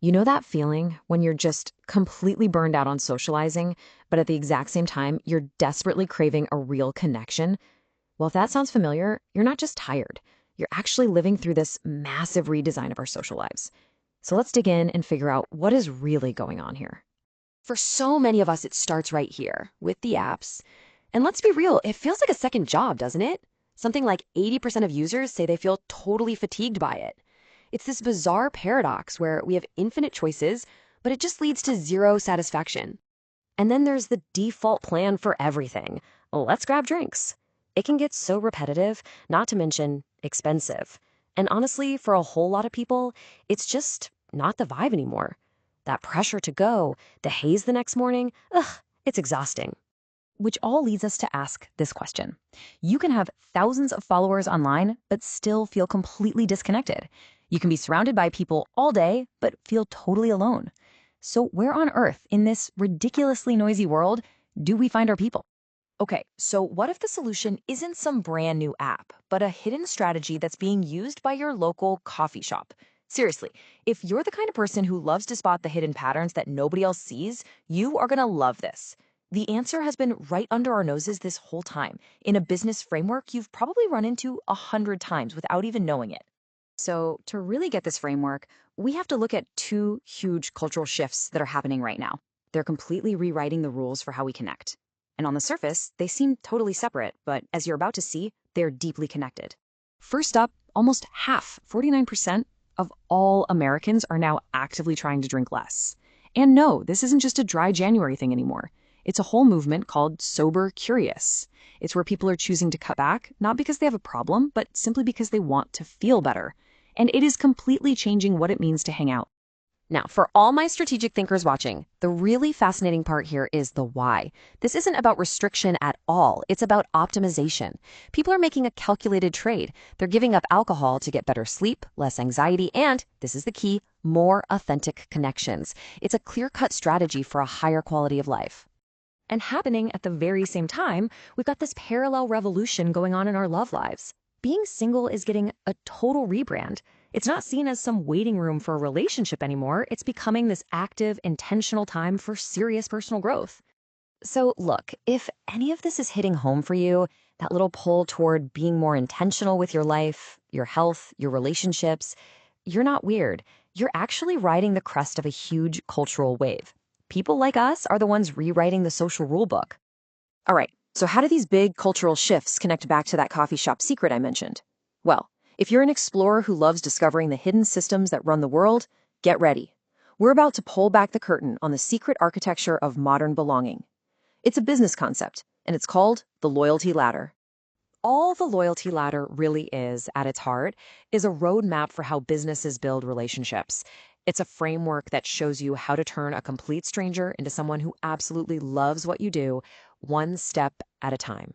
You know that feeling when you're just completely burned out on socializing, but at the exact same time, you're desperately craving a real connection? Well, if that sounds familiar, you're not just tired. You're actually living through this massive redesign of our social lives. So let's dig in and figure out what is really going on here. For so many of us, it starts right here with the apps. And let's be real, it feels like a second job, doesn't it? Something like 80% of users say they feel totally fatigued by it. It's this bizarre paradox where we have infinite choices, but it just leads to zero satisfaction. And then there's the default plan for everything. Let's grab drinks. It can get so repetitive, not to mention expensive. And honestly, for a whole lot of people, it's just not the vibe anymore. That pressure to go, the haze the next morning, it's exhausting. Which all leads us to ask this question. You can have thousands of followers online, but still feel completely disconnected. You can be surrounded by people all day, but feel totally alone. So where on earth, in this ridiculously noisy world, do we find our people? Okay, so what if the solution isn't some brand new app, but a hidden strategy that's being used by your local coffee shop? Seriously, if you're the kind of person who loves to spot the hidden patterns that nobody else sees, you are gonna love this. The answer has been right under our noses this whole time, in a business framework you've probably run into 100 times without even knowing it. So, to really get this framework, we have to look at two huge cultural shifts that are happening right now. They're completely rewriting the rules for how we connect. And on the surface, they seem totally separate, but as you're about to see, they're deeply connected. First up, almost half, 49%, of all Americans are now actively trying to drink less. And no, this isn't just a dry January thing anymore. It's a whole movement called Sober Curious. It's where people are choosing to cut back, not because they have a problem, but simply because they want to feel better. And it is completely changing what it means to hang out. Now, for all my strategic thinkers watching, the really fascinating part here is the why. This isn't about restriction at all. It's about optimization. People are making a calculated trade. They're giving up alcohol to get better sleep, less anxiety, and, this is the key, more authentic connections. It's a clear-cut strategy for a higher quality of life. And happening at the very same time, we've got this parallel revolution going on in our love lives. Being single is getting a total rebrand. It's not seen as some waiting room for a relationship anymore. It's becoming this active, intentional time for serious personal growth. So look, if any of this is hitting home for you, that little pull toward being more intentional with your life, your health, your relationships, you're not weird. You're actually riding the crest of a huge cultural wave. People like us are the ones rewriting the social rule book. All right, so how do these big cultural shifts connect back to that coffee shop secret I mentioned? Well, if you're an explorer who loves discovering the hidden systems that run the world, get ready. We're about to pull back the curtain on the secret architecture of modern belonging. It's a business concept, and it's called the loyalty ladder. All the loyalty ladder really is, at its heart, is a roadmap for how businesses build relationships. It's a framework that shows you how to turn a complete stranger into someone who absolutely loves what you do, one step at a time.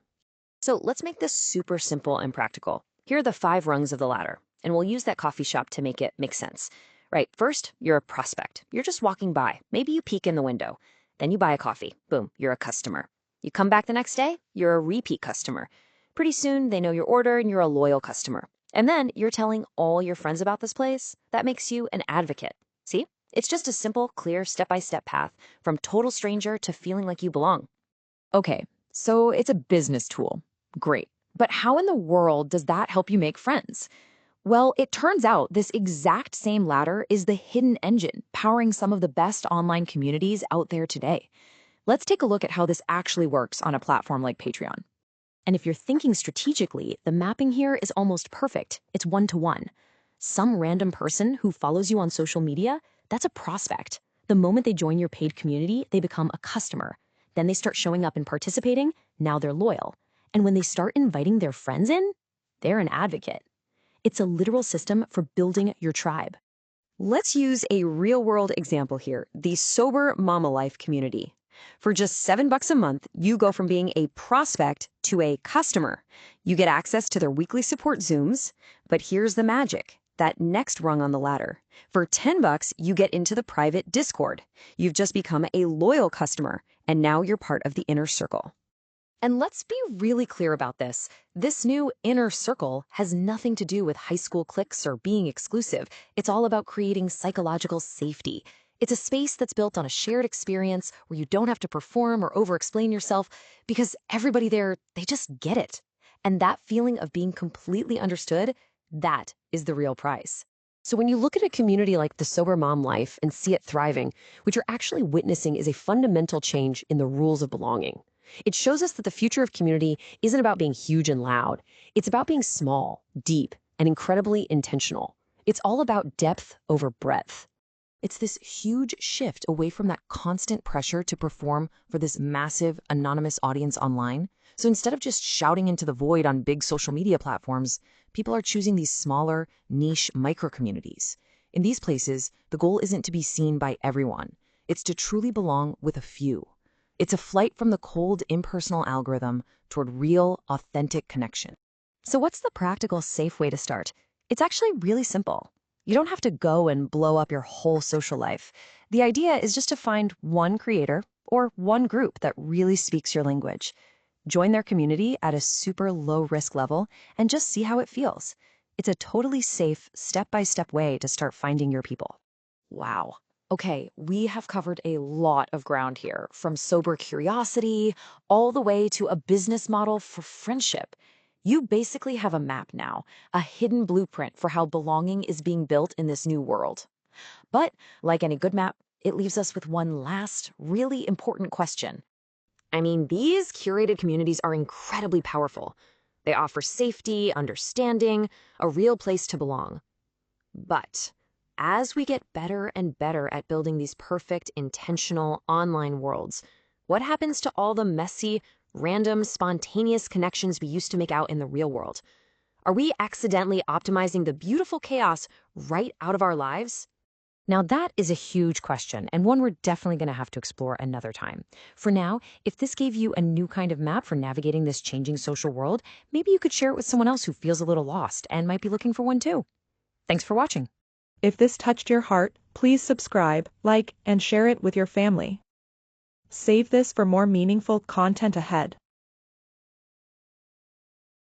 So let's make this super simple and practical. Here are the 5 rungs of the ladder, and we'll use that coffee shop to make it make sense. Right, first, you're a prospect. You're just walking by. Maybe you peek in the window. Then you buy a coffee. Boom, you're a customer. You come back the next day, you're a repeat customer. Pretty soon, they know your order and you're a loyal customer. And then you're telling all your friends about this place. That makes you an advocate. See? It's just a simple, clear, step-by-step path from total stranger to feeling like you belong. Okay, so it's a business tool. Great. But how in the world does that help you make friends? Well, it turns out this exact same ladder is the hidden engine powering some of the best online communities out there today. Let's take a look at how this actually works on a platform like Patreon. And if you're thinking strategically, the mapping here is almost perfect. It's one-to-one. Some random person who follows you on social media, that's a prospect. The moment they join your paid community, they become a customer. Then they start showing up and participating. Now they're loyal. And when they start inviting their friends in, they're an advocate. It's a literal system for building your tribe. Let's use a real-world example here, the Sober Mama Life community. For just $7 a month, you go from being a prospect to a customer. You get access to their weekly support Zooms, but here's the magic, that next rung on the ladder. For $10, you get into the private Discord. You've just become a loyal customer, and now you're part of the inner circle. And let's be really clear about this. This new inner circle has nothing to do with high school cliques or being exclusive. It's all about creating psychological safety. It's a space that's built on a shared experience where you don't have to perform or over-explain yourself because everybody there, they just get it. And that feeling of being completely understood, that is the real prize. So when you look at a community like the Sober Mom Life and see it thriving, what you're actually witnessing is a fundamental change in the rules of belonging. It shows us that the future of community isn't about being huge and loud. It's about being small, deep, and incredibly intentional. It's all about depth over breadth. It's this huge shift away from that constant pressure to perform for this massive, anonymous audience online. So instead of just shouting into the void on big social media platforms, people are choosing these smaller, niche micro-communities. In these places, the goal isn't to be seen by everyone. It's to truly belong with a few. It's a flight from the cold, impersonal algorithm toward real, authentic connection. So what's the practical, safe way to start? It's actually really simple. You don't have to go and blow up your whole social life. The idea is just to find one creator or one group that really speaks your language. Join their community at a super low-risk level and just see how it feels. It's a totally safe, step-by-step way to start finding your people. Wow. Okay, we have covered a lot of ground here, from sober curiosity all the way to a business model for friendship. You basically have a map now, a hidden blueprint for how belonging is being built in this new world. But like any good map, it leaves us with one last, really important question. I mean, these curated communities are incredibly powerful. They offer safety, understanding, a real place to belong. But as we get better and better at building these perfect, intentional online worlds, what happens to all the messy, random, spontaneous connections we used to make out in the real world? Are we accidentally optimizing the beautiful chaos right out of our lives? Now, that is a huge question, and one we're definitely going to have to explore another time. For now, if this gave you a new kind of map for navigating this changing social world, maybe you could share it with someone else who feels a little lost and might be looking for one too. Thanks for watching. If this touched your heart, please subscribe, like, and share it with your family. Save this for more meaningful content ahead.